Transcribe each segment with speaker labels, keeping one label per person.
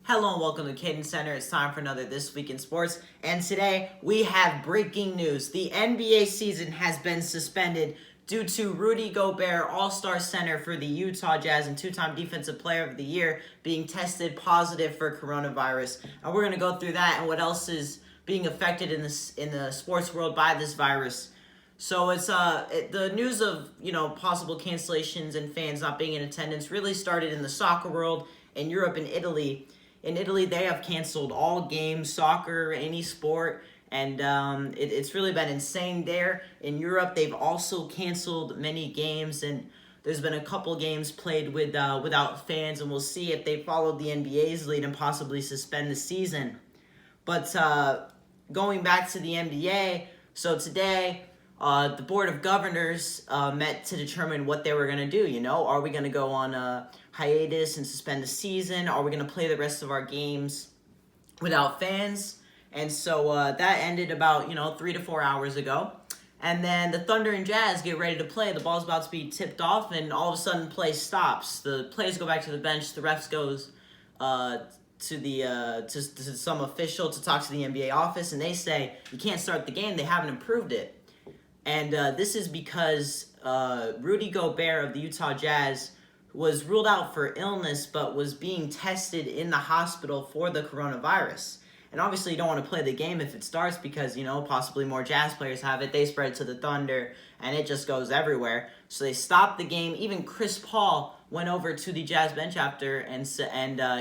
Speaker 1: Hello and welcome to CadenCenter. It's time for another This Week in Sports. And today we have breaking news. The NBA season has been suspended due to Rudy Gobert, All-Star center for the Utah Jazz and two-time Defensive Player of the Year, being tested positive for coronavirus. And we're going to go through that and what else is being affected in the sports world by this virus. So it's the news of possible cancellations and fans not being in attendance really started in the soccer world in Europe and Italy. In Italy, they have canceled all games, soccer, any sport, and it's really been insane there. In Europe, they've also canceled many games, and there's been a couple games played without fans, and we'll see if they followed the NBA's lead and possibly suspend the season. But going back to the NBA, so today the Board of Governors met to determine what they were going to do. Are we going to go on a hiatus and suspend the season? Are we going to play the rest of our games without fans? And so that ended about 3 to 4 hours ago. And then the Thunder and Jazz get ready to play. The ball's about to be tipped off, and all of a sudden play stops. The players go back to the bench. The refs goes to some official to talk to the NBA office, and they say you can't start the game. They haven't approved it. And this is because Rudy Gobert of the Utah Jazz was ruled out for illness, but was being tested in the hospital for the coronavirus. And obviously you don't want to play the game if it starts because, possibly more Jazz players have it. They spread it to the Thunder, and it just goes everywhere. So they stopped the game. Even Chris Paul went over to the Jazz bench after and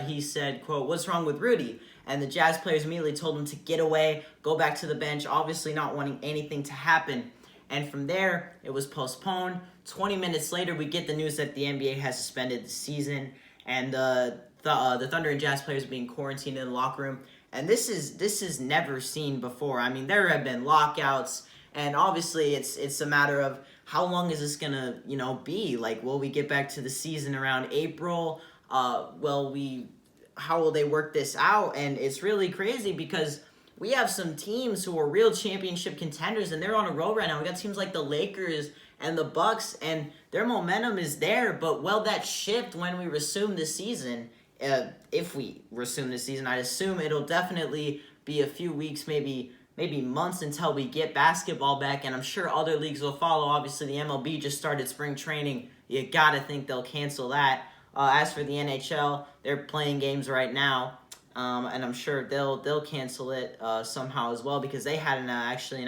Speaker 1: he said, quote, "What's wrong with Rudy?" And the Jazz players immediately told him to get away, go back to the bench, obviously not wanting anything to happen. And from there, it was postponed. 20 minutes later, we get the news that the NBA has suspended the season, and the Thunder and Jazz players are being quarantined in the locker room. And this is never seen before. I mean, there have been lockouts, and obviously it's a matter of how long is this gonna be? Like, will we get back to the season around April? How will they work this out? And it's really crazy because we have some teams who are real championship contenders, and they're on a roll right now. We got teams like the Lakers and the Bucks, and their momentum is there. But will that shift when we resume the season? If we resume the season, I'd assume it'll definitely be a few weeks, maybe months until we get basketball back, and I'm sure other leagues will follow. Obviously, the MLB just started spring training. You gotta think they'll cancel that. As for the NHL, they're playing games right now. And I'm sure they'll cancel it somehow as well because they had an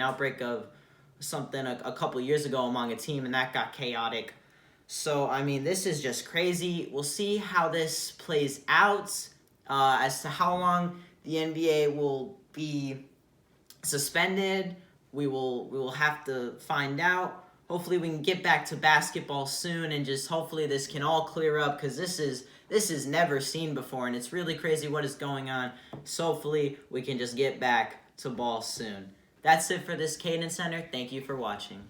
Speaker 1: outbreak of something a couple years ago among a team, and that got chaotic. So, I mean, this is just crazy. We'll see how this plays out as to how long the NBA will be suspended. We will have to find out. Hopefully we can get back to basketball soon, and just hopefully this can all clear up because this is never seen before, and it's really crazy what is going on. So hopefully we can just get back to ball soon. That's it for this CadenCenter. Thank you for watching.